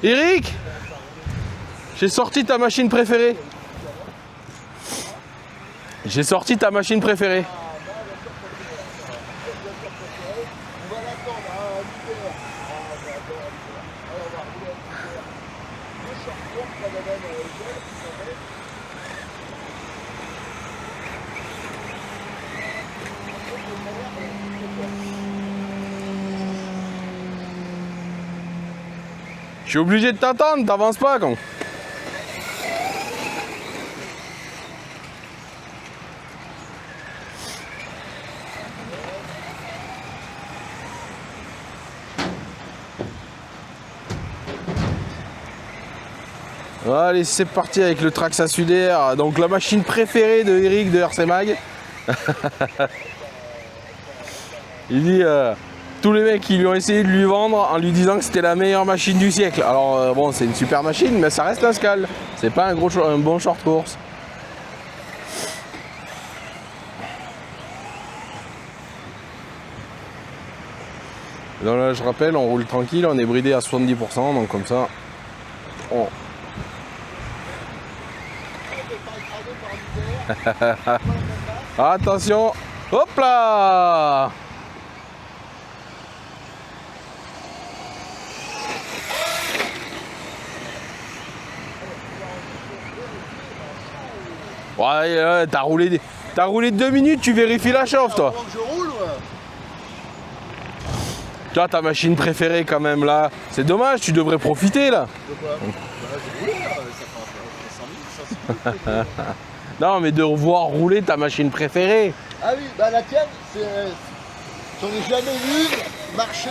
Eric, j'ai sorti ta machine préférée. J'ai sorti ta machine préférée. Je suis obligé de t'attendre, t'avances pas quand. Allez, c'est parti avec le Traxa Sudair, donc la machine préférée de Eric de RC Mag. Il dit tous les mecs qui lui ont essayé de lui vendre en lui disant que c'était la meilleure machine du siècle. Alors bon, c'est une super machine, mais ça reste un Scal. C'est pas un bon short course. Donc là, je rappelle, on roule tranquille, on est bridé à 70%, donc comme ça, on... Attention, hop là! Ouais, t'as roulé 2 minutes, tu vérifies la chauffe, toi. Tu vois, ta machine préférée quand même là, c'est dommage, tu devrais profiter là. Non, mais de revoir rouler ta machine préférée. Ah oui, bah la tienne, j'en ai jamais vu marcher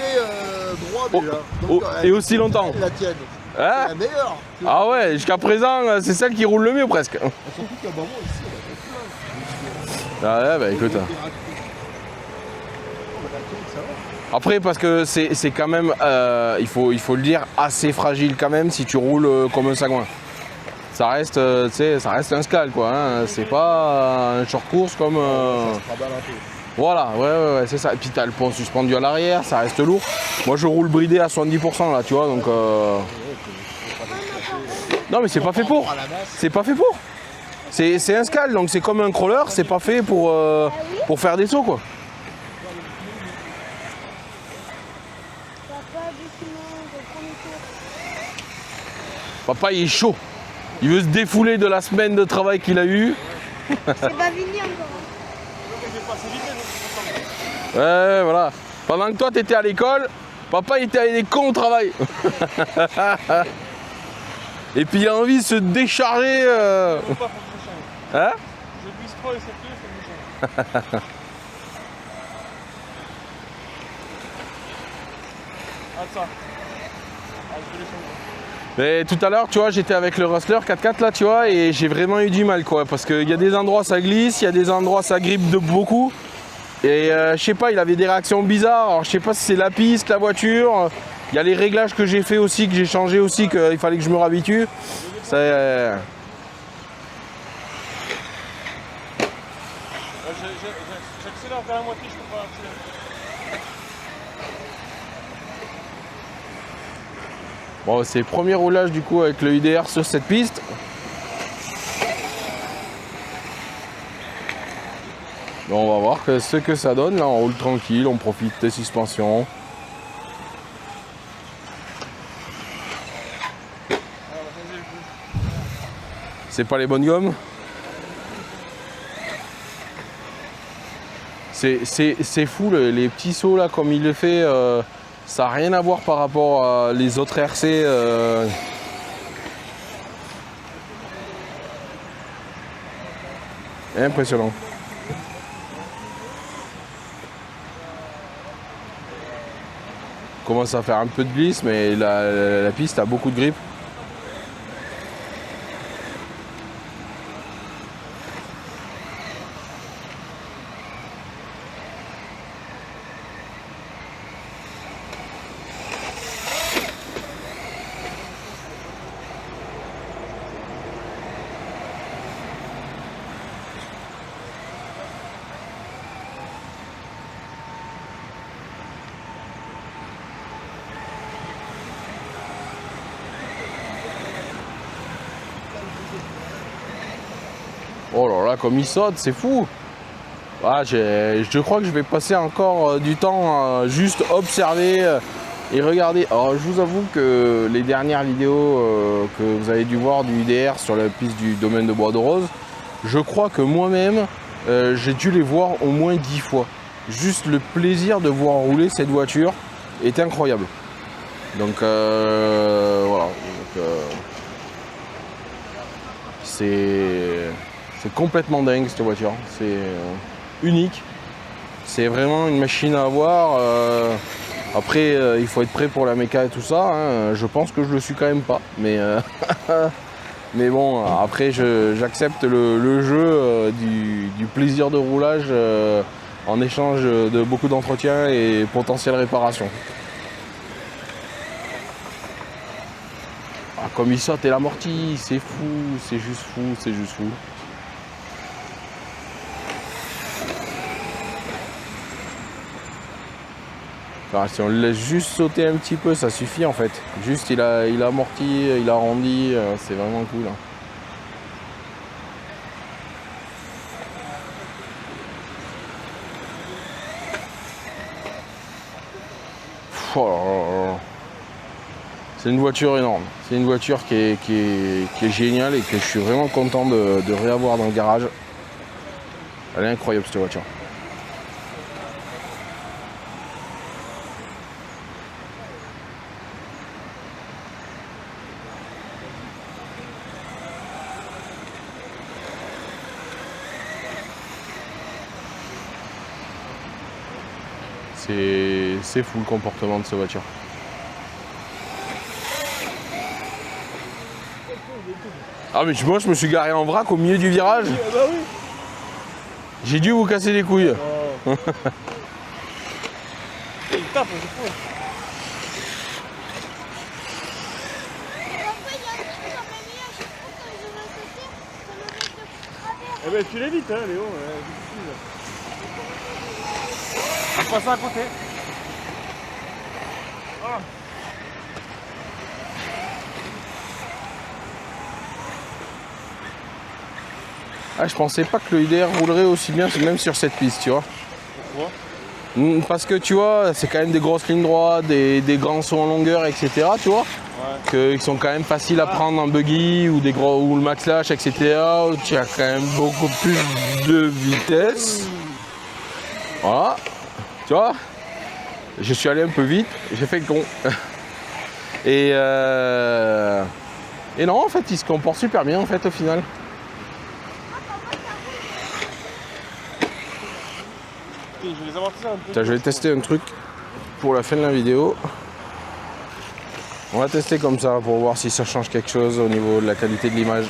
droit déjà. Donc, et aussi longtemps. La tienne, hein, c'est la meilleure. Ah ouais, jusqu'à présent, c'est celle qui roule le mieux presque. Surtout qu'à moi aussi, ah ouais, bah écoute. Après, parce que c'est quand même, il faut le dire, assez fragile quand même si tu roules comme un sagouin. Ça reste, tu sais, ça reste un Scal quoi. Hein. C'est pas un short course comme. ça se raballe un peu. Voilà, ouais, c'est ça. Et puis t'as le pont suspendu à l'arrière, ça reste lourd. Moi, je roule bridé à 70% là, tu vois, donc. Non, mais c'est pas fait pour. C'est pas fait pour. C'est un Scal, donc c'est comme un crawler. C'est pas fait pour faire des sauts quoi. Papa, il est chaud. Il veut se défouler de la semaine de travail qu'il a eu. C'est pas fini encore. Ouais, voilà. Pendant que toi, t'étais à l'école, papa, il était avec des cons au travail. Et puis, il a envie de se décharger. Hein? Je glisse trop et c'est plus, c'est méchant. Ah, ça. Ah, je vais les changer. Et tout à l'heure, tu vois, j'étais avec le Rustler 4x4 là, tu vois, et j'ai vraiment eu du mal, quoi, parce qu'il y a des endroits ça glisse, il y a des endroits ça grippe de beaucoup, et je sais pas, il avait des réactions bizarres. Alors je sais pas si c'est la piste, la voiture, il y a les réglages que j'ai fait aussi, que j'ai changé aussi, qu'il fallait que je me réhabitue. J'accélère vers la moitié, je peux pas accélérer. Bon, c'est le premier roulage du coup avec le UDR sur cette piste. Bon, on va voir ce que ça donne. Là, on roule tranquille, on profite des suspensions. C'est pas les bonnes gommes. C'est fou les petits sauts là comme il le fait. Ça n'a rien à voir par rapport à les autres RC. Impressionnant. Commence à faire un peu de glisse, mais la piste a beaucoup de grippe. Oh là là, comme il saute, c'est fou. Ah, je crois que je vais passer encore du temps à juste observer et regarder. Alors, je vous avoue que les dernières vidéos que vous avez dû voir du IDR sur la piste du domaine de Bois de Rose, je crois que moi-même, j'ai dû les voir au moins 10 fois. Juste le plaisir de voir rouler cette voiture est incroyable. Donc, voilà. C'est complètement dingue cette voiture. C'est unique. C'est vraiment une machine à avoir. Après, il faut être prêt pour la méca et tout ça. Hein. Je pense que je le suis quand même pas. Mais, mais bon, après, j'accepte le jeu du plaisir de roulage en échange de beaucoup d'entretien et potentielle réparation. Ah, comme il saute et l'amorti, c'est fou, c'est juste fou, c'est juste fou. Enfin, si on le laisse juste sauter un petit peu, ça suffit en fait. Juste il a amorti, il a arrondi, c'est vraiment cool. Hein. Oh là là là. C'est une voiture énorme. C'est une voiture qui est géniale et que je suis vraiment content de réavoir dans le garage. Elle est incroyable cette voiture. C'est fou le comportement de cette voiture. Ah mais moi je me suis garé en vrac au milieu du virage. Ah bah oui. J'ai dû vous casser les couilles. Oh. Il tape, c'est fou. Eh ben tu l'évites, hein, Léo. Je passe à côté. Ah. Ah, je pensais pas que le IDR roulerait aussi bien, même sur cette piste, tu vois. Pourquoi? Parce que tu vois, c'est quand même des grosses lignes droites, des grands sauts en longueur, etc. Tu vois, ouais. qui sont quand même faciles à prendre en buggy ou le max lash, etc. Tu as quand même beaucoup plus de vitesse. Voilà, tu vois. Je suis allé un peu vite, j'ai fait le con. Et non, en fait, il se comporte super bien en fait au final. Je vais les amortir un peu. Tiens, je vais tester un truc pour la fin de la vidéo. On va tester comme ça pour voir si ça change quelque chose au niveau de la qualité de l'image.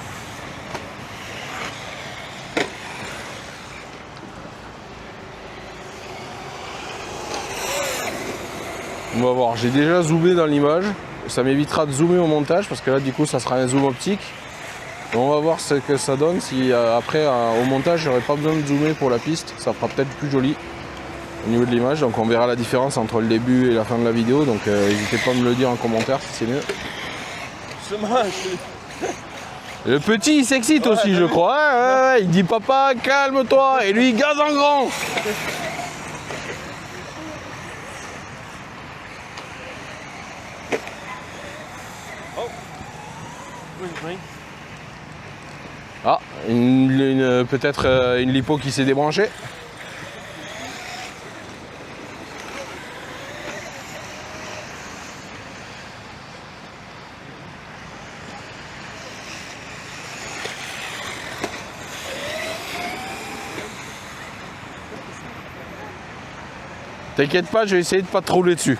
On va voir, j'ai déjà zoomé dans l'image. Ça m'évitera de zoomer au montage parce que là du coup ça sera un zoom optique. On va voir ce que ça donne si après au montage j'aurai pas besoin de zoomer pour la piste. Ça fera peut-être plus joli au niveau de l'image, donc on verra la différence entre le début et la fin de la vidéo, donc n'hésitez pas à me le dire en commentaire si c'est mieux. Le petit il s'excite aussi je crois, hein, ouais, il dit papa calme-toi et lui il gaze en grand. Ah, peut-être une lipo qui s'est débranchée. T'inquiète pas, je vais essayer de pas te rouler dessus.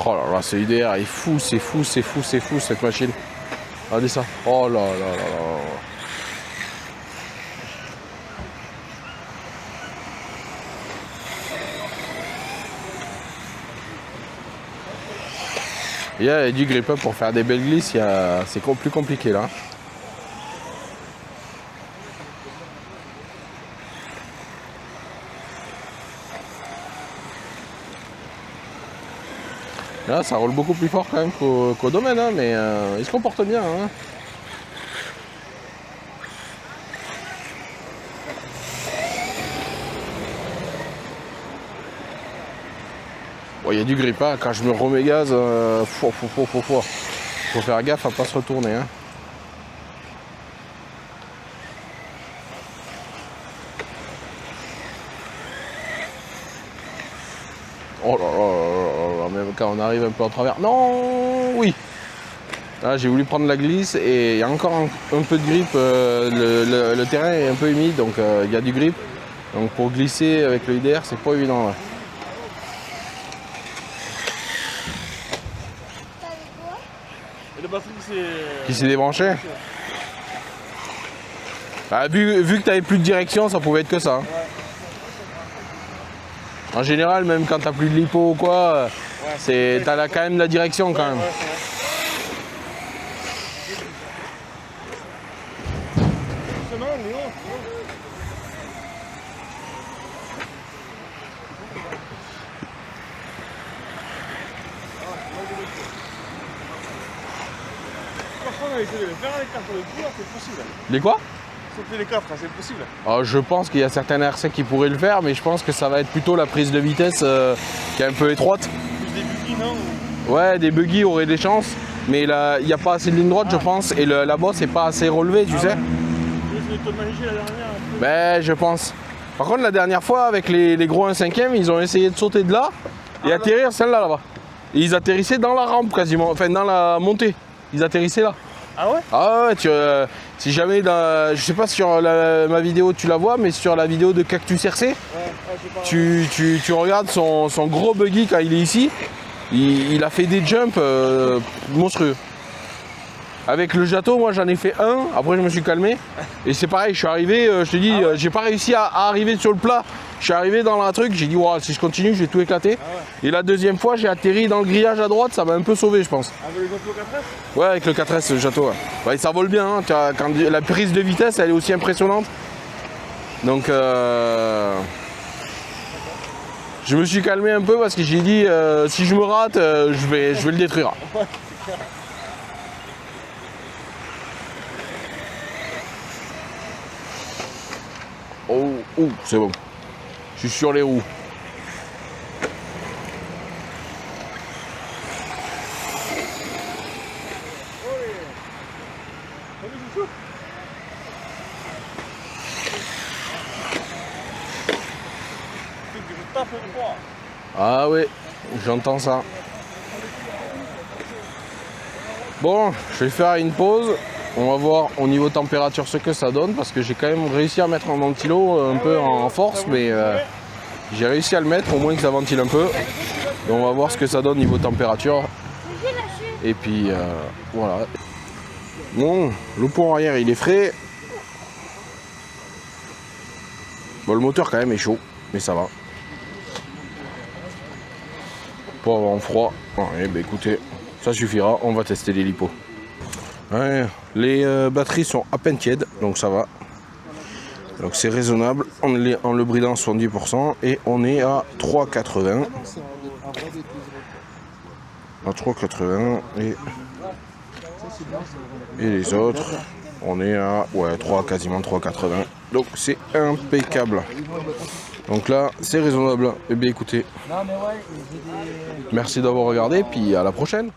Oh là là, ce IDR est fou, c'est fou, c'est fou, c'est fou cette machine. Regardez ça. Oh là là là là. Il y a du grip up pour faire des belles glisses, c'est plus compliqué là. Là, ça roule beaucoup plus fort quand même qu'au domaine, hein, mais il se comporte bien. Hein. Bon, il y a du grip, hein. Quand je me remets gaz, faut faire gaffe à pas se retourner. Hein. Oh là là, même quand on arrive un peu en travers. Non, oui. Là, j'ai voulu prendre la glisse et il y a encore un peu de grip. Le terrain est un peu humide, donc il y a du grip. Donc pour glisser avec le IDR, c'est pas évident. Là. Et le batterie c'est... Qui s'est débranché. Bah, vu que tu n'avais plus de direction, ça pouvait être que ça. Hein. En général, même quand tu n'as plus de lipo ou quoi, tu as quand même la direction quand même. On a essayé de le faire avec 4 de coup, c'est possible. Les quoi? Sauter les 4, c'est possible. Alors, je pense qu'il y a certains RC qui pourraient le faire, mais je pense que ça va être plutôt la prise de vitesse qui est un peu étroite. Plus des buggy, non? Ouais, des buggy auraient des chances, mais là, il n'y a pas assez de ligne droite, je pense, et la bosse n'est pas assez relevée, tu sais. Je vais te manager la dernière. Ben, je pense. Par contre, la dernière fois, avec les gros 1/5e, ils ont essayé de sauter de là et atterrir celle-là, là-bas. Et ils atterrissaient dans la rampe quasiment, enfin dans la montée. Ils atterrissaient là. Ah ouais? Ah ouais, si jamais, je sais pas sur ma vidéo tu la vois, mais sur la vidéo de Cactus RC, tu regardes son gros buggy quand il est ici, il a fait des jumps monstrueux. Avec le Jato, moi j'en ai fait un, après je me suis calmé, et c'est pareil, je suis arrivé, je te dis, j'ai pas réussi à arriver sur le plat, je suis arrivé dans un truc, j'ai dit, wow, si je continue, je vais tout éclater. Et la deuxième fois, j'ai atterri dans le grillage à droite, ça m'a un peu sauvé, je pense. Avec le Jato 4S? Ouais, avec le 4S, le Jato. Ouais. Ouais, ça vole bien, hein. Quand la prise de vitesse, elle est aussi impressionnante. Donc, je me suis calmé un peu parce que j'ai dit, si je me rate, je vais le détruire. Oh, c'est bon. Je suis sur les roues. Ah ouais, j'entends ça. Bon, je vais faire une pause. On va voir au niveau température ce que ça donne parce que j'ai quand même réussi à mettre un ventilo un peu en force, mais j'ai réussi à le mettre au moins que ça ventile un peu. Et on va voir ce que ça donne niveau température. Et puis voilà. Bon, le pont arrière il est frais. Bon, le moteur quand même est chaud, mais ça va. Pour avoir froid. Ouais, bah écoutez, ça suffira, on va tester les lipos. Ouais, les batteries sont à peine tièdes, donc ça va. Donc c'est raisonnable, en le bridant 70% et on est à 3,80. À 3,80 et les autres, on est à quasiment 3,80. Donc c'est impeccable. Donc là, c'est raisonnable. Et bien écoutez, merci d'avoir regardé, puis à la prochaine.